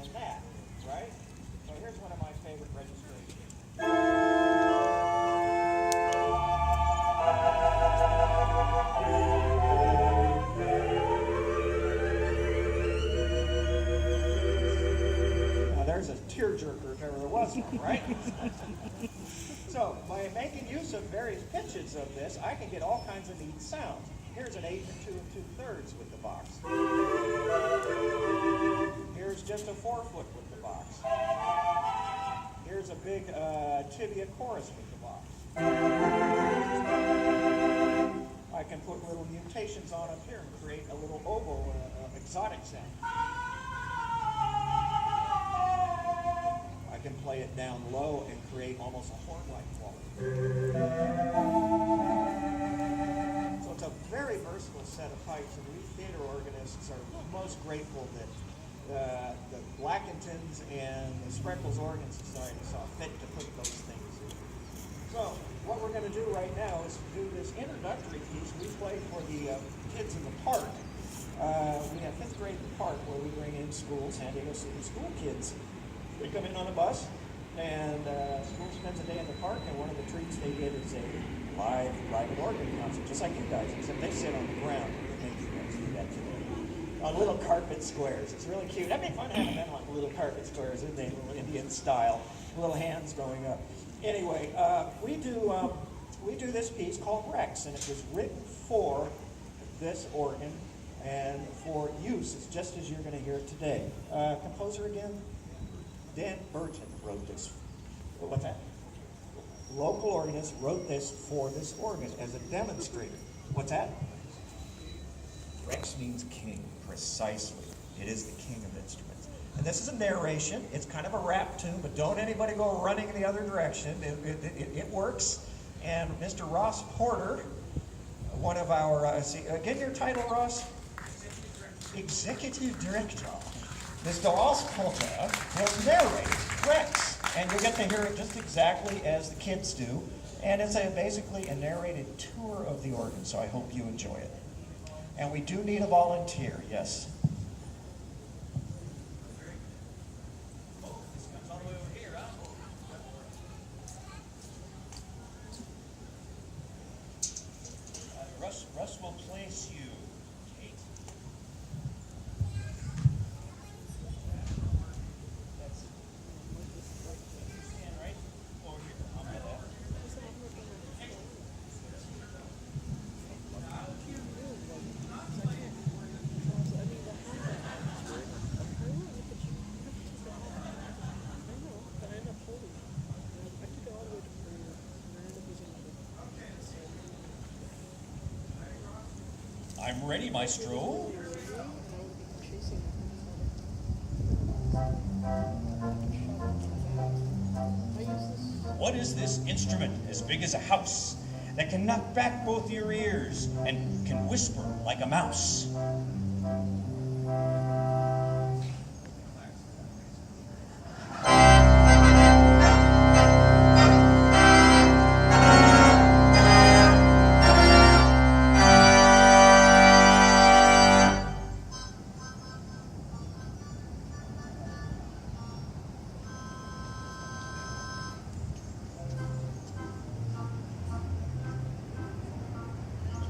than that, right? So here's one of my favorite registrations. Now there's a tearjerker if ever there was one, right? So by making use of various pitches of this, I can get all kinds of neat sounds. Here's an 8 and 2 2/3 with the box. Here's just a 4-foot with the box. Here's a big tibia chorus with the box. I can put little mutations on up here and create a little oboe exotic sound. I can play it down low and create almost a horn-like quality. So it's a very versatile set of pipes, and we theater organists are most grateful that the Blackingtons and the Spreckels Organ Society saw fit to put those things in. So what we're going to do right now is do this introductory piece we play for the kids in the park. We have 5th grade in the park where we bring in schools, San Diego City school kids. They come in on a bus, and school spends a day in the park, and one of the treats they get is a live private organ concert, just like you guys, except they sit on the ground. They make you guys do that today. On little carpet squares. It's really cute. That'd be fun having them on little carpet squares, isn't they? Little Indian style, little hands going up. Anyway, we do this piece called Rex, and it was written for this organ and for use. It's just as you're going to hear it today. Composer again? Dan Burton wrote this. What's that? Local organist wrote this for this organ as a demonstrator. What's that? Rex means king, precisely. It is the king of instruments. And this is a narration. It's kind of a rap tune, but don't anybody go running in the other direction. It works. And Mr. Ross Porter, one of our, again your title, Ross? Executive Director. Mr. Ross Porter will narrate Rex, and you'll get to hear it just exactly as the kids do. And it's basically a narrated tour of the organ, so I hope you enjoy it. And we do need a volunteer, yes. This comes all the way over here, huh? Russ will place you, Kate. Stand right over here on my left. I'm ready, Maestro. What is this instrument as big as a house that can knock back both your ears and can whisper like a mouse?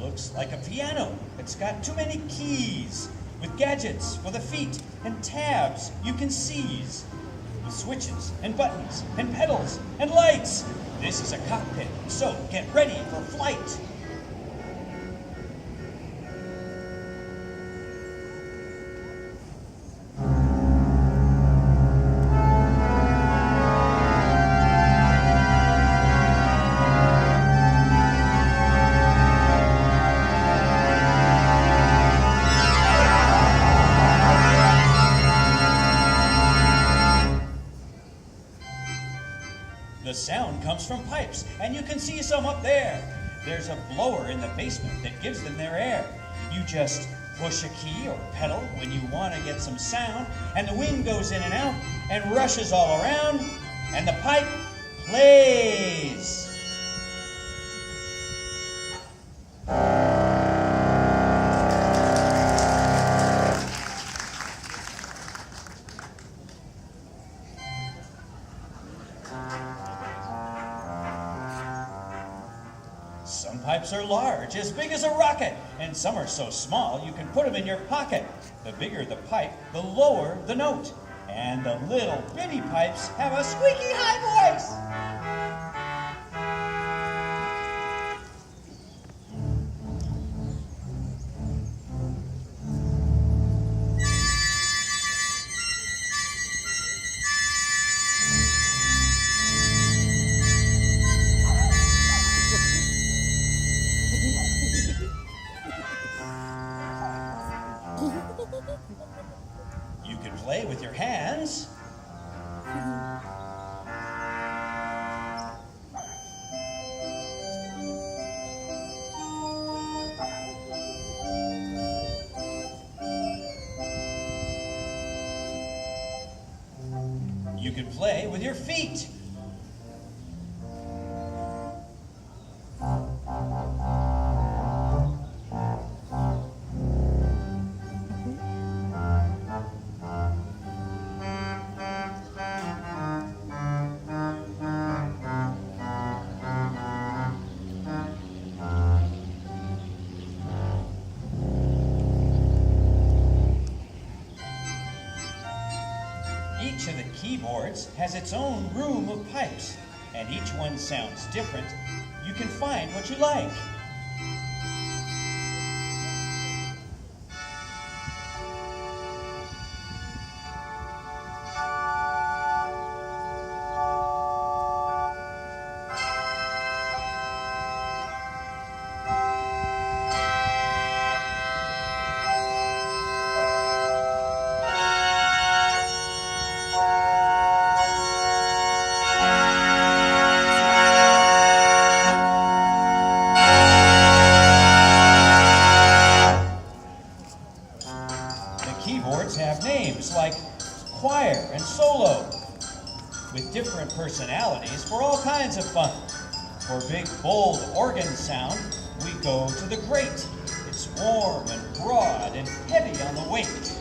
Looks like a piano. It's got too many keys, with gadgets for the feet and tabs you can seize, with switches and buttons and pedals and lights. This is a cockpit, so get ready for flight. The sound comes from pipes, and you can see some up there. There's a blower in the basement that gives them their air. You just push a key or pedal when you want to get some sound, and the wind goes in and out and rushes all around, and the pipe plays. pipes are large, as big as a rocket, and some are so small you can put them in your pocket. The bigger the pipe, the lower the note. And the little bitty pipes have a squeaky high voice. You can play with your hands. You can play with your feet. Each of the keyboards has its own room of pipes, and each one sounds different. You can find what you like. Keyboards have names like choir and solo, with different personalities for all kinds of fun. For big, bold organ sound, we go to the grate. It's warm and broad and heavy on the weight.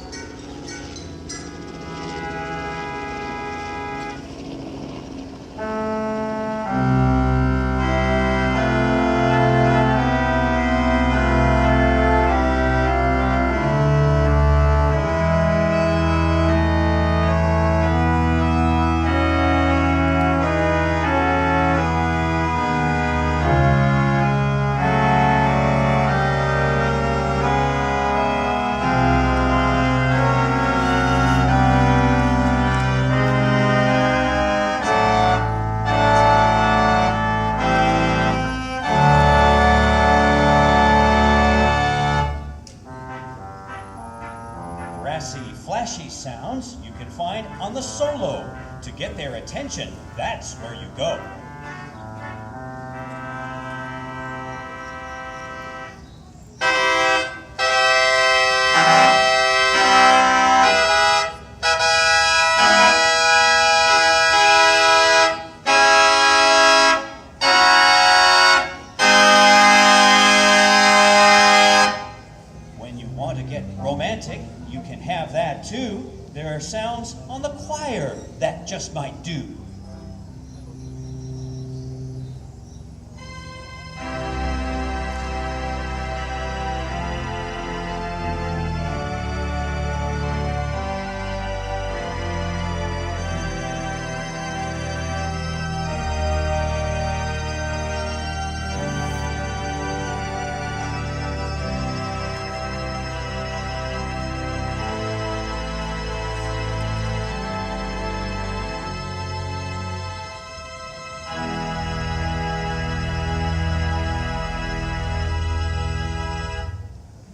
Brassy, flashy sounds you can find on the solo. To get their attention, that's where you go. When you want to get romantic, you can have that too. There are sounds on the choir that just might do.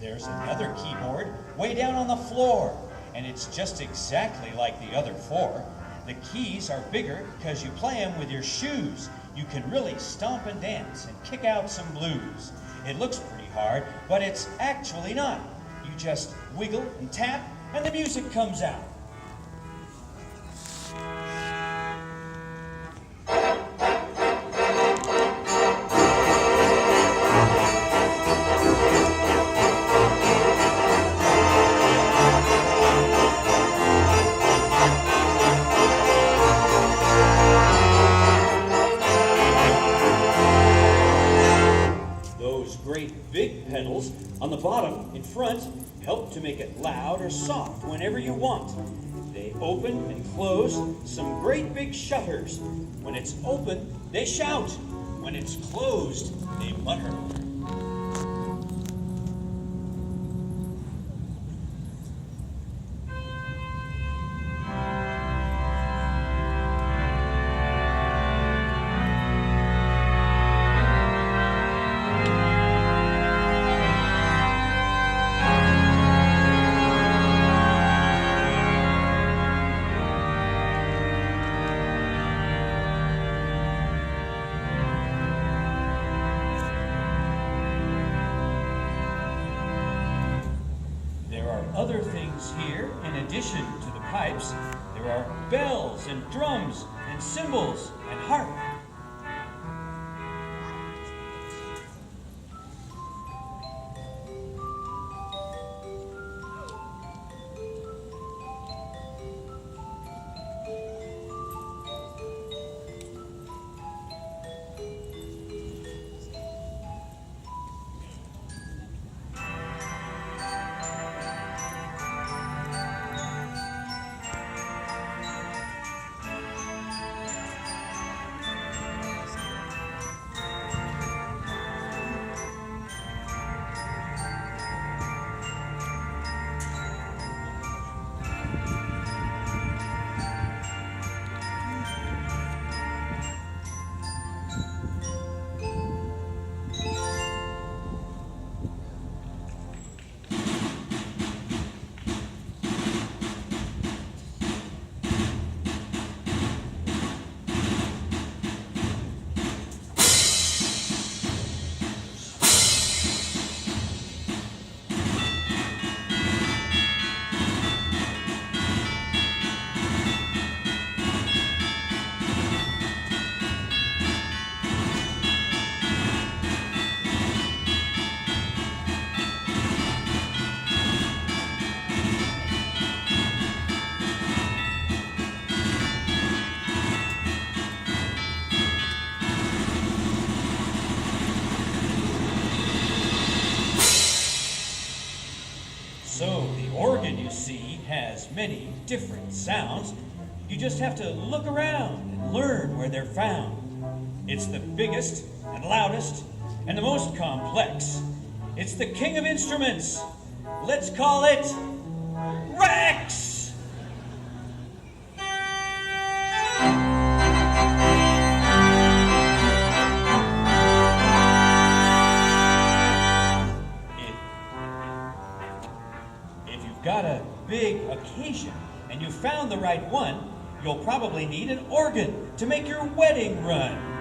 There's another keyboard way down on the floor, and it's just exactly like the other four. The keys are bigger because you play them with your shoes. You can really stomp and dance and kick out some blues. It looks pretty hard, but it's actually not. You just wiggle and tap, and the music comes out. those great big pedals on the bottom in front help to make it loud or soft whenever you want. They open and close some great big shutters. When it's open, they shout. When it's closed, they mutter. Other things here, in addition to the pipes, there are bells and drums and cymbals and harp. So the organ, you see, has many different sounds. You just have to look around and learn where they're found. It's the biggest and loudest and the most complex. It's the king of instruments. Let's call it Rex! Got a big occasion and you found the right one, you'll probably need an organ to make your wedding run.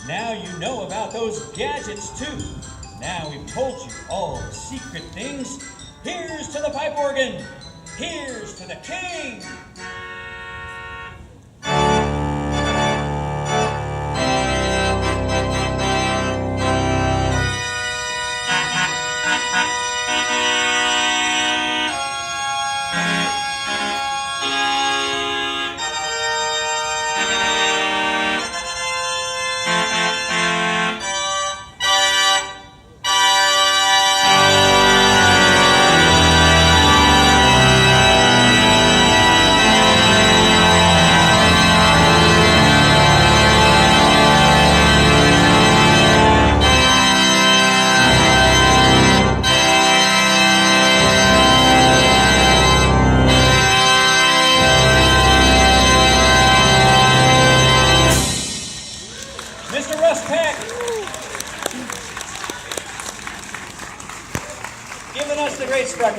Now you know about those gadgets too. Now we've told you all the secret things. Here's to the pipe organ. Here's to the king. Giving us the great Spreckel.